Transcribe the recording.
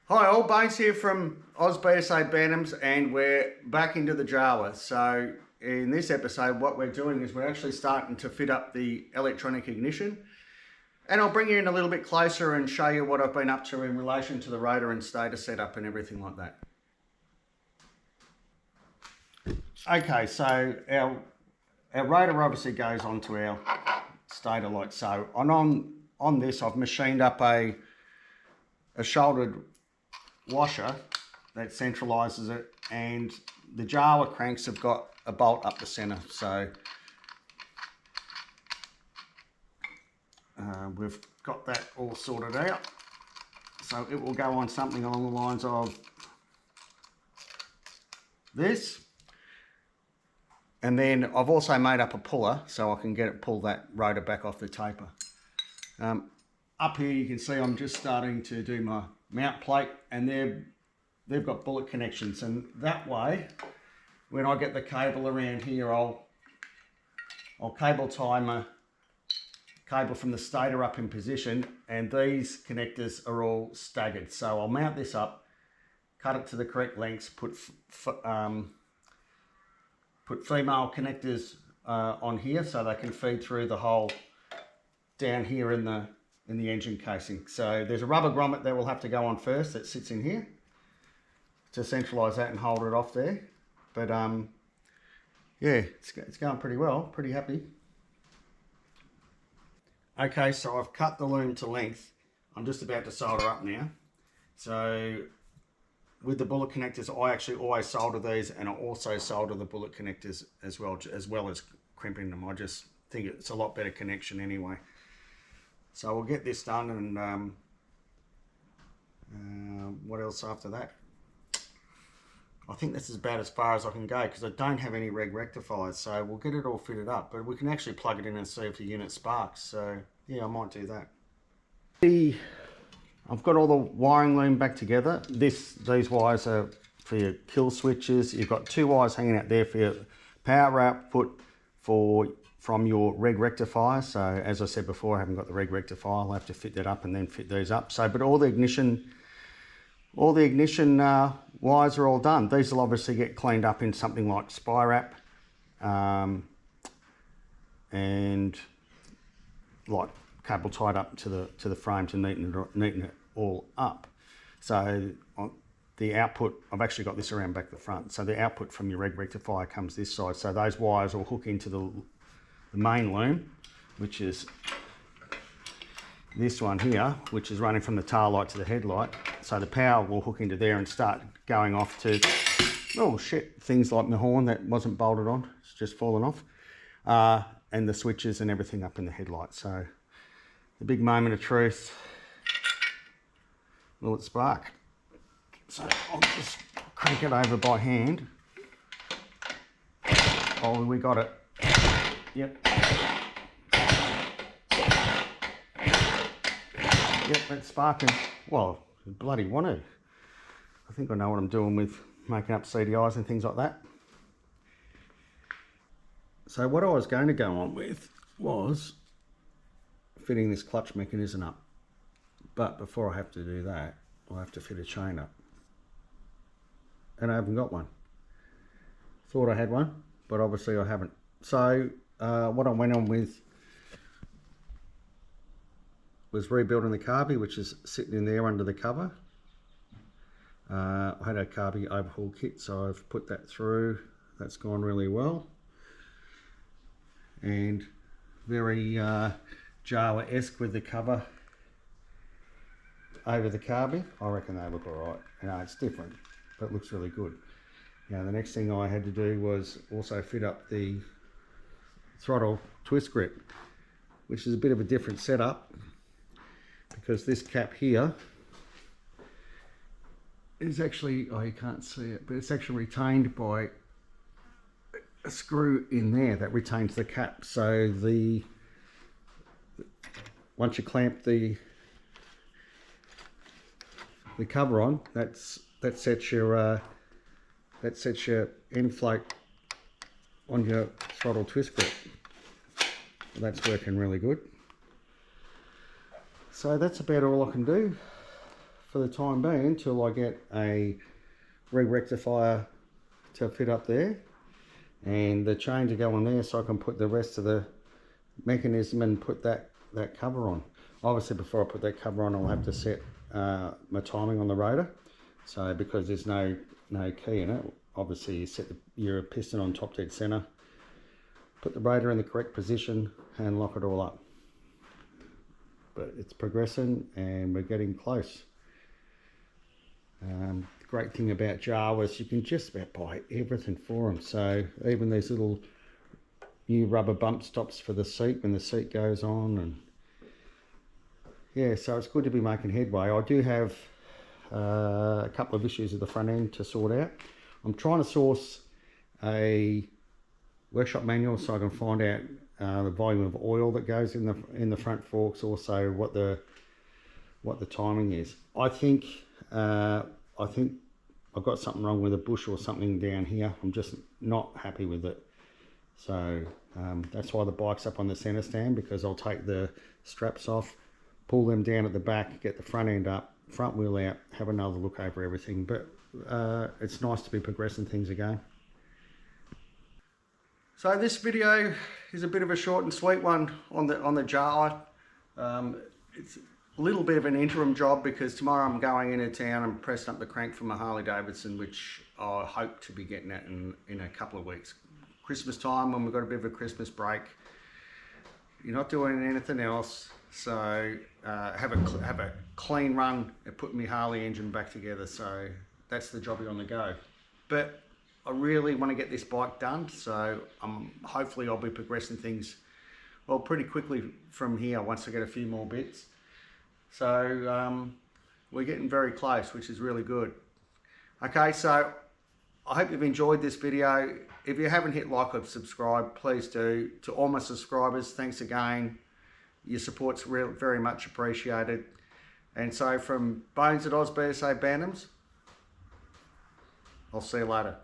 Hi all, Baines here from AusBSA Bantams, and we're back into the Jawa. So in this episode what we're doing is we're actually starting to fit up the electronic ignition, and I'll bring you in a little bit closer and show you what I've been up to in relation to the rotor and stator setup and everything like that. Okay, so our rotor obviously goes onto our stator light. So on this I've machined up a shouldered washer that centralizes it, and the Jawa cranks have got a bolt up the center. So we've got that all sorted out. So it will go on something along the lines of this. And then I've also made up a puller so I can pull that rotor back off the taper. Up here you can see I'm just starting to do my mount plate, and they've got bullet connections, and that way when I get the cable around here I'll cable tie my cable from the stator up in position, and these connectors are all staggered. So I'll mount this up, cut it to the correct lengths, put female connectors on here so they can feed through the hole down here in the engine casing. So there's a rubber grommet that will have to go on first that sits in here to centralize that and hold it off there. But yeah, it's going pretty well, pretty happy. Okay, so I've cut the loom to length. I'm just about to solder up now. So with the bullet connectors, I actually always solder these, and I also solder the bullet connectors as well as crimping them. I just think it's a lot better connection anyway. So we'll get this done, and what else after that? I think this is about as far as I can go because I don't have any reg rectifiers, so we'll get it all fitted up, but we can actually plug it in and see if the unit sparks. So yeah, I might do that. I've got all the wiring loom back together. These wires are for your kill switches. You've got two wires hanging out there for your power output from your reg rectifier. So as I said before, I haven't got the reg rectifier. I'll have to fit that up and then fit these up. So, but all the ignition wires are all done. These will obviously get cleaned up in something like spy wrap, and like cable tied up to the frame to neaten it all up. So the output, I've actually got this around back the front. So the output from your reg rectifier comes this side. So those wires will hook into the main loom, which is this one here, which is running from the tail light to the headlight. So the power will hook into there and start going off to, oh shit, things like my horn that wasn't bolted on, it's just fallen off, and the switches and everything up in the headlight. So the big moment of truth, will it spark? So I'll just crank it over by hand. Oh, we got it. Yep. Yep, that's sparking. Well, I bloody want to. I think I know what I'm doing with making up CDIs and things like that. So what I was going to go on with was fitting this clutch mechanism up. But before I have to do that, I'll have to fit a chain up. And I haven't got one. Thought I had one, but obviously I haven't. So what I went on with was rebuilding the carby, which is sitting in there under the cover. I had a carby overhaul kit, so I've put that through. That's gone really well. And very Jawa-esque with the cover over the carby. I reckon they look alright. You know, it's different, but it looks really good. Now the next thing I had to do was also fit up the throttle twist grip, which is a bit of a different setup because this cap here is actually, oh you can't see it, but it's actually retained by a screw in there that retains the cap. So once you clamp the cover on, that sets your end float on your throttle twist grip. That's working really good. So that's about all I can do for the time being until I get a re-rectifier to fit up there and the chain to go on there, so I can put the rest of the mechanism and put that cover on. Obviously before I put that cover on, I'll have to set my timing on the rotor. So because there's no key in it, obviously you set your piston on top dead center, put the rotor in the correct position and lock it all up. But it's progressing and we're getting close. The great thing about Jawa is you can just about buy everything for them. So even these little new rubber bump stops for the seat when the seat goes on, and yeah, so it's good to be making headway. I do have a couple of issues at the front end to sort out. I'm trying to source a workshop manual so I can find out the volume of oil that goes in the front forks, also what the timing is. I think I've got something wrong with a bush or something down here. I'm just not happy with it. So that's why the bike's up on the center stand, because I'll take the straps off, pull them down at the back, get the front end up, front wheel out, have another look over everything. But it's nice to be progressing things again. So this video is a bit of a short and sweet one on the Jawa. It's a little bit of an interim job because tomorrow I'm going into town and pressing up the crank for my Harley Davidson, which I hope to be getting at in a couple of weeks. Christmas time, when we've got a bit of a Christmas break, you're not doing anything else, so have a clean run at putting my Harley engine back together. So that's the job on the go. But I really want to get this bike done, so hopefully I'll be progressing things well pretty quickly from here once I get a few more bits. So we're getting very close, which is really good. Okay, so I hope you've enjoyed this video. If you haven't hit like or subscribe, please do. To all my subscribers, thanks again. Your support's very much appreciated. And so from Bones at Oz BSA Bantams, I'll see you later.